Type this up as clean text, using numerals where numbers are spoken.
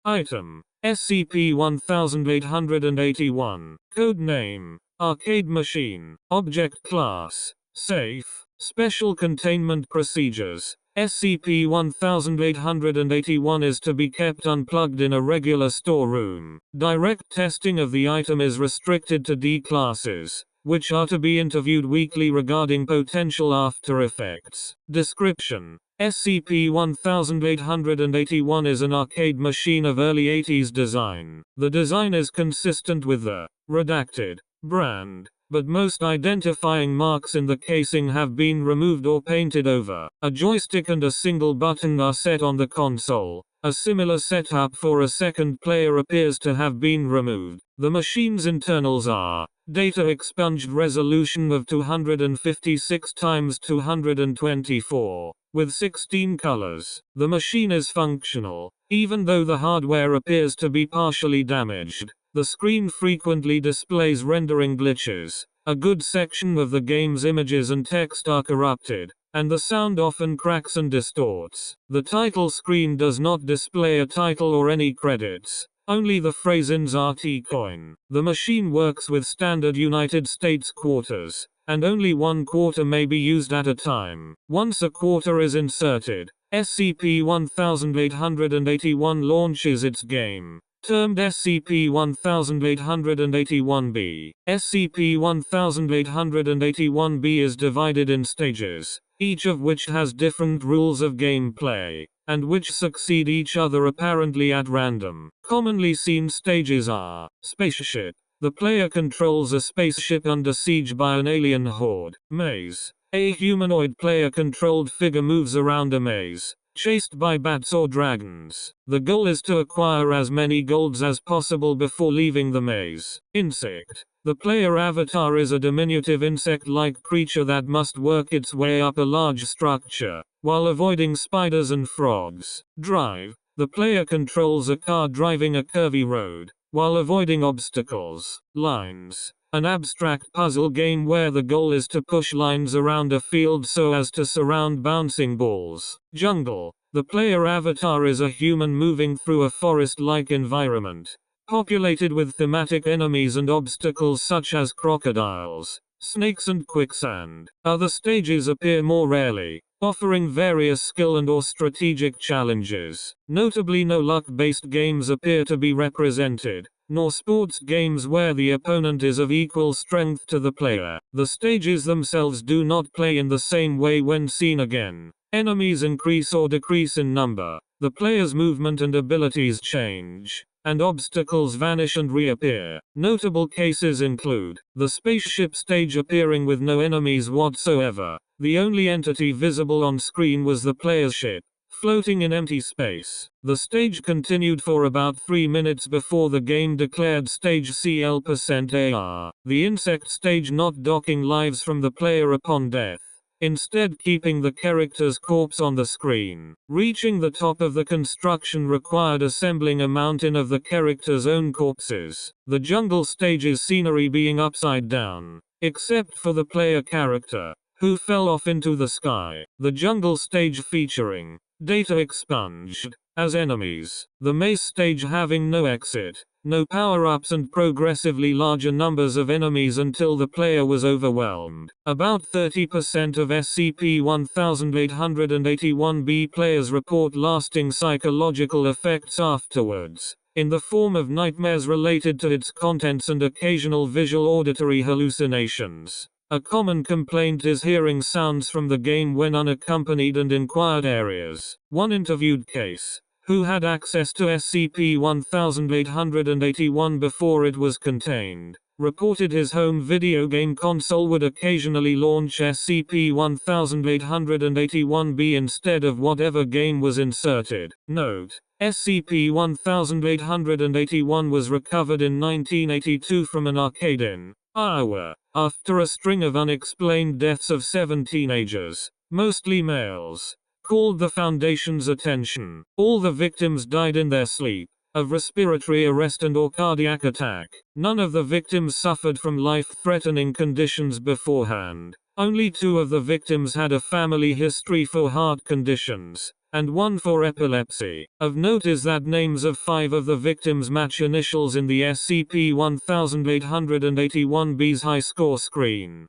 Item: SCP-1881. Code name: Arcade Machine. Object Class: Safe. Special Containment Procedures: SCP-1881 is to be kept unplugged in a regular storeroom. Direct testing of the item is restricted to D classes, which are to be interviewed weekly regarding potential after effects. Description: SCP-1881 is an arcade machine of early 80s design. The design is consistent with the redacted brand, but most identifying marks in the casing have been removed or painted over. A joystick and a single button are set on the console. A similar setup for a second player appears to have been removed. The machine's internals are: data expunged resolution of 256 x 224, with 16 colors. The machine is functional, even though the hardware appears to be partially damaged. The screen frequently displays rendering glitches. A good section of the game's images and text are corrupted, and the sound often cracks and distorts. The title screen does not display a title or any credits, only the phrase "INS-RT coin." The machine works with standard United States quarters, and only one quarter may be used at a time. Once a quarter is inserted, SCP-1881 launches its game, termed SCP-1881-B. SCP-1881-B is divided in stages, each of which has different rules of gameplay, and which succeed each other apparently at random. Commonly seen stages are: Spaceship. The player controls a spaceship under siege by an alien horde. Maze. A humanoid player-controlled figure moves around a maze, chased by bats or dragons. The goal is to acquire as many golds as possible before leaving the maze. Insect. The player avatar is a diminutive insect-like creature that must work its way up a large structure, while avoiding spiders and frogs. Drive. The player controls a car driving a curvy road, while avoiding obstacles. Lines. An abstract puzzle game where the goal is to push lines around a field so as to surround bouncing balls. Jungle. The player avatar is a human moving through a forest-like environment, populated with thematic enemies and obstacles such as crocodiles, snakes and quicksand. Other stages appear more rarely, offering various skill and/or strategic challenges. Notably, no luck-based games appear to be represented, nor sports games where the opponent is of equal strength to the player. The stages themselves do not play in the same way when seen again. Enemies increase or decrease in number, the player's movement and abilities change, and obstacles vanish and reappear. Notable cases include the spaceship stage appearing with no enemies whatsoever. The only entity visible on screen was the player's ship, floating in empty space. The stage continued for about 3 minutes before the game declared stage CL%AR. The insect stage not docking lives from the player upon death, instead keeping the character's corpse on the screen. Reaching the top of the construction required assembling a mountain of the character's own corpses. The jungle stage's scenery being upside down, except for the player character, who fell off into the sky. The jungle stage featuring data expunged as enemies. The maze stage having no exit, no power-ups and progressively larger numbers of enemies until the player was overwhelmed. About 30% of SCP-1881-B players report lasting psychological effects afterwards, in the form of nightmares related to its contents and occasional visual auditory hallucinations. A common complaint is hearing sounds from the game when unaccompanied and in quiet areas. One interviewed case, who had access to SCP-1881 before it was contained, reported his home video game console would occasionally launch SCP-1881-B instead of whatever game was inserted. Note: SCP-1881 was recovered in 1982 from an arcade in Iowa, after a string of unexplained deaths of 7 teenagers, mostly males, called the Foundation's attention. All the victims died in their sleep, of respiratory arrest and/or cardiac attack. None of the victims suffered from life-threatening conditions beforehand. Only 2 of the victims had a family history for heart conditions, and 1 for epilepsy. Of note is that names of 5 of the victims match initials in the SCP-1881B's high score screen.